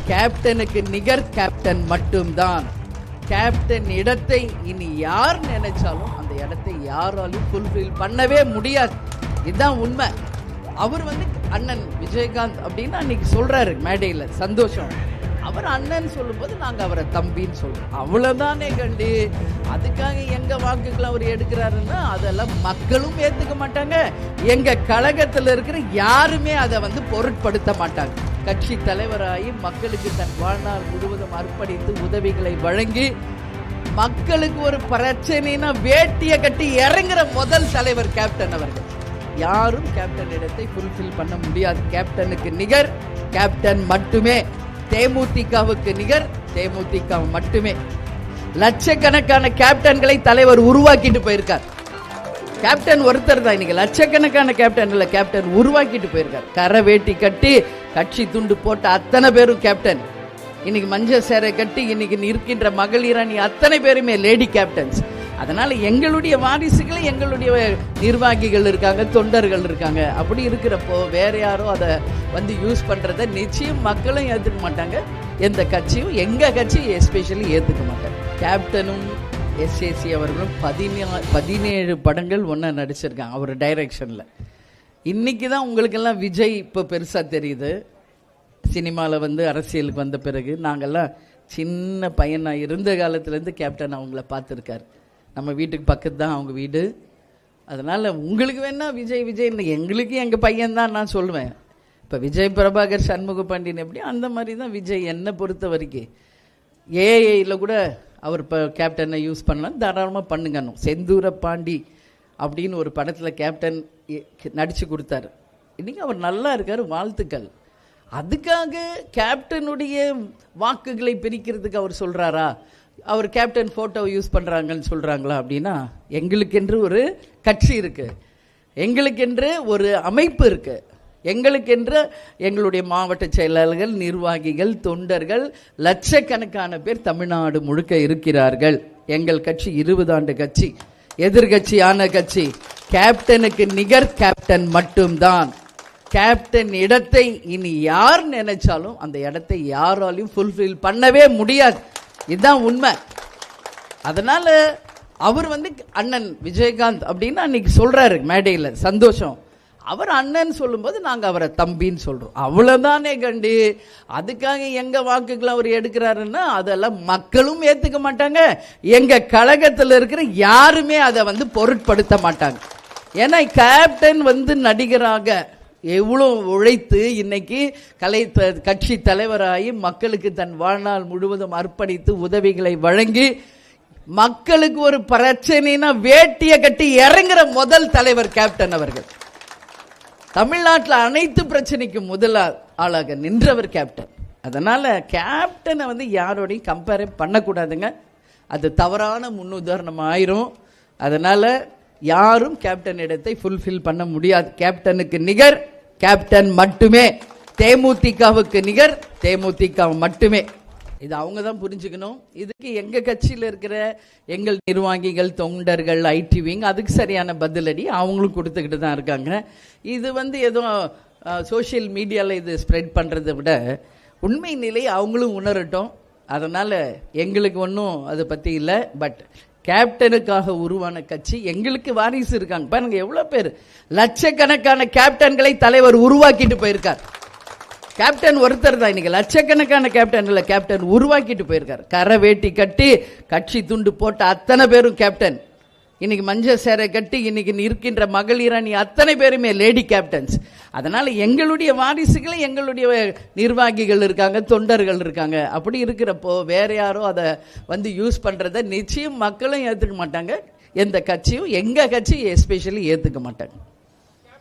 கேப்டனுக்கு நிகர் கேப்டன் மட்டும்தான். கேப்டன் இடத்தை இனி யார் நினைச்சாலும் அந்த இடத்தை யாராலும் ஃபுல்ஃபில் பண்ணவே முடியாது. இதுதான் உண்மை. அவர் அண்ணன் விஜயகாந்த் அப்படின்னு அன்னைக்கு சொல்றாரு மேடையில், சந்தோஷம். அவர் அண்ணன் சொல்லும்போது நாங்கள் அவரை தம்பின்னு சொல்றோம், அவ்வளோதானே கண்டு. அதுக்காக எங்க வாக்குகள் அவர் எடுக்கிறாருன்னா அதெல்லாம் மக்களும் ஏற்றுக்க மாட்டாங்க. எங்க கழகத்தில் இருக்கிற யாருமே அதை பொருட்படுத்த மாட்டாங்க. கட்சி தலைவராகி மக்களுக்கு தன் வாழ்நாள் முழுவதும் அர்ப்பணித்து உதவிகளை வழங்கி மக்களுக்கு ஒரு பிரச்சனைனா வேட்டியை கட்டி இறங்குற முதல் தலைவர் கேப்டன் அவர்கள். யாரும் கேப்டன் இடத்தை ஃபுல்ஃபில் பண்ண முடியாது. கேப்டனுக்கு நிகர் கேப்டன் மட்டுமே. தேமுதிகவுக்கு நிகர் தேமுதிக மட்டுமே. லட்சக்கணக்கான கேப்டன்களை தலைவர் உருவாக்கிட்டு போயிருக்கார். கேப்டன் ஒருத்தர் தான், இன்னைக்கு லட்சக்கணக்கான கேப்டன் உருவாக்கிட்டு போயிருக்கார். கரை வேட்டி கட்டி கட்சி துண்டு போட்ட அத்தனை பேரும் கேப்டன். இன்னைக்கு மஞ்சள் சேரை கட்டி இன்னைக்கு இருக்கின்ற மகளிர் அணி அத்தனை பேருமே லேடி கேப்டன்ஸ். அதனால எங்களுடைய வாரிசுகளை எங்களுடைய நிர்வாகிகள் இருக்காங்க, தொண்டர்கள் இருக்காங்க. அப்படி இருக்கிறப்போ வேற யாரோ அதை யூஸ் பண்றதை நிச்சயம் மக்களும் ஏற்றுக்க மாட்டாங்க. எந்த கட்சியும், எங்க கட்சி எஸ்பெஷலி ஏற்றுக்க மாட்டாங்க. கேப்டனும் எஸ்ஏசி அவர்களும் 17 படங்கள் ஒன்றா நடிச்சிருக்காங்க அவர் டைரக்ஷனில். இன்னைக்கு தான் உங்களுக்கெல்லாம் விஜய் இப்போ பெருசாக தெரியுது. சினிமாவில் அரசியலுக்கு வந்த பிறகு நாங்கள்லாம் சின்ன பையனாக இருந்த காலத்துலேருந்து கேப்டன் அவங்கள பார்த்துருக்காரு. நம்ம வீட்டுக்கு பக்கத்து தான் அவங்க வீடு. அதனால் உங்களுக்கு வேணா விஜய் எங்களுக்கு எங்கள் பையன்தான் நான் சொல்லுவேன். இப்போ விஜய் பிரபாகர் சண்முக பாண்டியன் எப்படி, அந்த மாதிரி தான் விஜய். என்னை பொறுத்த வரைக்கும் ஏஐயில் கூட அவர் இப்போ கேப்டனை யூஸ் பண்ணலாம், தாராளமாக பண்ணுங்கன்னு. செந்தூர பாண்டி அப்படின்னு ஒரு படத்தில் கேப்டன் நடித்து கொடுத்தாரு. இன்றைக்கி அவர் நல்லா இருக்கார், வாழ்த்துக்கள். அதுக்காக கேப்டனுடைய வாக்குகளை பிரிக்கிறதுக்கு அவர் சொல்கிறாரா? அவர் கேப்டன் ஃபோட்டோவை யூஸ் பண்ணுறாங்கன்னு சொல்கிறாங்களா? அப்படின்னா எங்களுக்கென்று ஒரு கட்சி இருக்குது, எங்களுக்கென்று ஒரு அமைப்பு இருக்குது, எங்களுக்கென்று எங்களுடைய மாவட்ட செயலாளர்கள், நிர்வாகிகள், தொண்டர்கள் லட்சக்கணக்கான பேர் தமிழ்நாடு முழுக்க இருக்கிறார்கள். எங்கள் கட்சி 20 ஆண்டு கட்சி, எதிர்கட்சியான கட்சி. கேப்டனுக்கு நிகர் கேப்டன் மட்டும்தான். கேப்டன் இடத்தை இனி யார் நினைச்சாலும் அந்த இடத்தை யாராலையும் ஃபுல்ஃபில் பண்ணவே முடியாது. இதுதான் உண்மை. அதனால அவர் அண்ணன் விஜயகாந்த் அப்படின்னு அன்னைக்கு சொல்றாரு மேடையில், சந்தோஷம். அவர் அண்ணன் சொல்லும்போது நாங்கள் அவரை தம்பின்னு சொல்றோம், அவ்வளோதானே கண்டு. அதுக்காக எங்க வாக்குகள் அவர் எடுக்கிறாருன்னா அதெல்லாம் மக்களும் ஏற்றுக்க மாட்டாங்க. எங்க கழகத்தில் இருக்கிற யாருமே அதை பொருட்படுத்த மாட்டாங்க. ஏன்னா கேப்டன் நடிகராக எவ்வளோ உழைத்து இன்னைக்கு கட்சி தலைவராகி மக்களுக்கு தன் வாழ்நாள் முழுவதும் அர்ப்பணித்து உதவிகளை வழங்கி மக்களுக்கு ஒரு பிரச்சனைனா வேட்டியை கட்டி இறங்குற முதல் தலைவர் கேப்டன் அவர்கள். தமிழ்நாட்டில் அனைத்து பிரச்சனைக்கும் முதல் ஆளாக நின்றவர் கேப்டன். அதனால கேப்டனை யாரோடையும் கம்பேர் பண்ணக்கூடாதுங்க, அது தவறான முன்னுதாரணம் ஆயிரும். அதனால யாரும் கேப்டன் இடத்தை ஃபுல்ஃபில் பண்ண முடியாது. கேப்டனுக்கு நிகர் கேப்டன் மட்டுமே. தேமுதிகவுக்கு நிகர் தேமுதிக மட்டுமே. இது அவங்க தான் புரிஞ்சுக்கணும். இதுக்கு எங்க கட்சியில் இருக்கிற எங்கள் நிர்வாகிகள், தொண்டர்கள், ஐடி விங் அதுக்கு சரியான பதிலடி அவங்களும் கொடுத்துக்கிட்டு தான் இருக்காங்க. இது ஏதோ சோஷியல் மீடியாவில் இது ஸ்ப்ரெட் பண்ணுறதை விட உண்மை நிலை அவங்களும் உணரட்டும். அதனால் எங்களுக்கு ஒன்றும் அதை பற்றி இல்லை. பட் கேப்டனுக்காக உருவான கட்சி, எங்களுக்கு வாரிசு இருக்காங்க பாருங்க. எவ்வளோ பேர், லட்சக்கணக்கான கேப்டன்களை தலைவர் உருவாக்கிட்டு போயிருக்கார். கேப்டன் ஒருத்தர் தான், இன்னைக்கு லட்சக்கணக்கான கேப்டன் உருவாக்கிட்டு போயிருக்கார். கரை வேட்டி கட்டி கட்சி துண்டு போட்ட அத்தனை பேரும் கேப்டன். இன்னைக்கு மஞ்சள் சேரை கட்டி இன்னைக்கு இருக்கின்ற மகளிர் அணி அத்தனை பேருமே லேடி கேப்டன்ஸ். அதனால எங்களுடைய வாரிசுகளை எங்களுடைய நிர்வாகிகள் இருக்காங்க, தொண்டர்கள் இருக்காங்க. அப்படி இருக்கிறப்போ வேற யாரோ அதை யூஸ் பண்றதை நிச்சயம் மக்களும் ஏற்றுக்க மாட்டாங்க. எந்த கட்சியும், எங்க கட்சி எஸ்பெஷலி ஏற்றுக்க மாட்டாங்க.